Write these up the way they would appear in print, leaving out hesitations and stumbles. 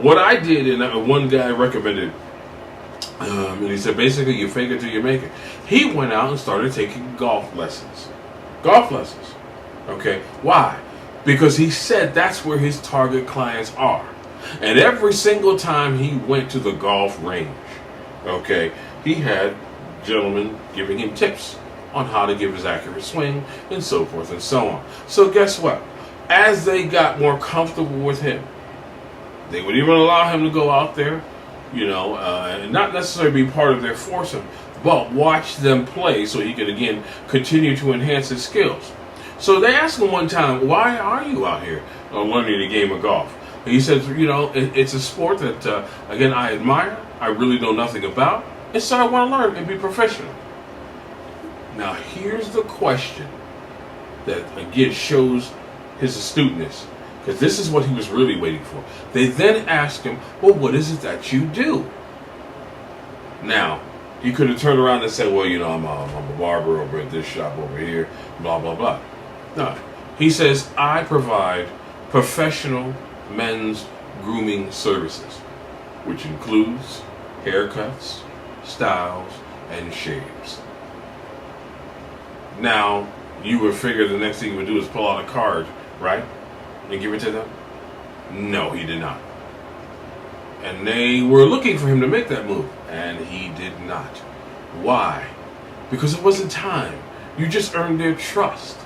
what I did, and one guy recommended, and he said basically you fake it till you make it. He went out and started taking golf lessons. Golf lessons. Okay, why? Because he said that's where his target clients are. And every single time he went to the golf range, okay, he had gentlemen giving him tips on how to give his accurate swing and so forth and so on. So guess what? As they got more comfortable with him, they would even allow him to go out there, and not necessarily be part of their foursome, but watch them play so he could again continue to enhance his skills. So they asked him one time, why are you out here learning the game of golf? And he said, it's a sport that, again, I admire, I really know nothing about, and so I want to learn and be professional. Now, here's the question that, again, shows his astuteness, because this is what he was really waiting for. They then asked him, well, what is it that you do? Now, he could have turned around and said, well, I'm a barber over at this shop over here, blah, blah, blah. No, he says, I provide professional men's grooming services, which includes haircuts, styles, and shaves. Now, you would figure the next thing he would do is pull out a card, right? And give it to them? No, he did not. And they were looking for him to make that move, and he did not. Why? Because it wasn't time. You just earned their trust.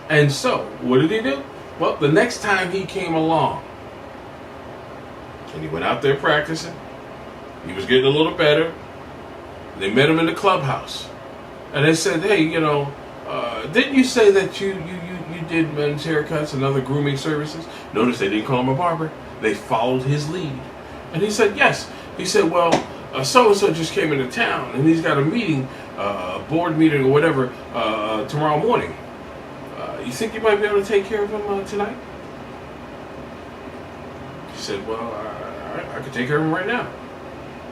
And so, what did he do? Well, the next time he came along, and he went out there practicing, he was getting a little better. They met him in the clubhouse. And they said, hey, didn't you say that you did men's haircuts and other grooming services? Notice they didn't call him a barber. They followed his lead. And he said, yes. He said, well, so-and-so just came into town, and he's got a meeting, a board meeting or whatever, tomorrow morning. You think you might be able to take care of him tonight? He said, well, I could take care of him right now.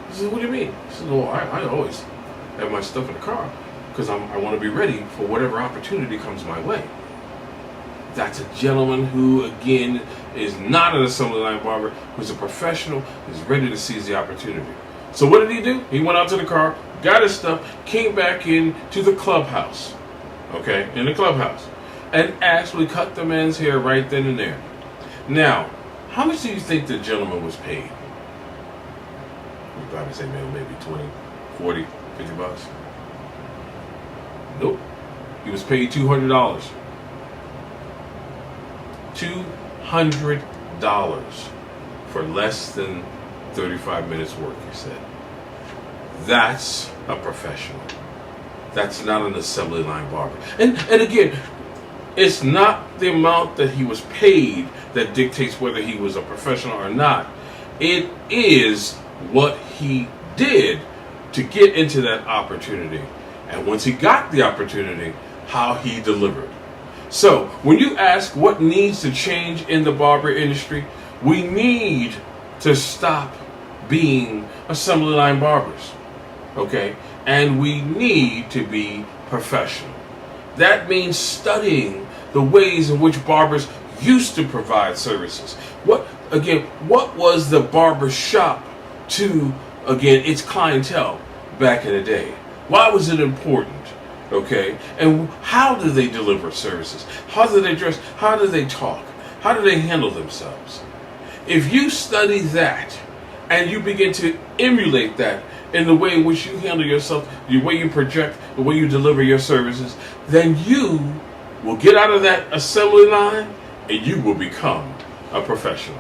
He said, what do you mean? He said, well, I always have my stuff in the car because I want to be ready for whatever opportunity comes my way. That's a gentleman who, again, is not an assembly line barber, who's a professional, is ready to seize the opportunity. So what did he do? He went out to the car, got his stuff, came back in to the clubhouse, okay, in the clubhouse, and actually cut the man's hair right then and there. Now, how much do you think the gentleman was paid? You'd probably say maybe 20, 40, 50 bucks. Nope. He was paid $200. $200 for less than 35 minutes work, he said. That's a professional. That's not an assembly line barber. And again, it's not the amount that he was paid that dictates whether he was a professional or not. It is what he did to get into that opportunity. And once he got the opportunity, how he delivered. So, when you ask what needs to change in the barber industry, we need to stop being assembly line barbers. Okay? And we need to be professional. That means studying the ways in which barbers used to provide services. What was the barber shop to, again, its clientele back in the day? Why was it important? Okay, and how do they deliver services? How do they dress? How do they talk? How do they handle themselves? If you study that and you begin to emulate that in the way in which you handle yourself, the way you project, the way you deliver your services, then you will get out of that assembly line and you will become a professional.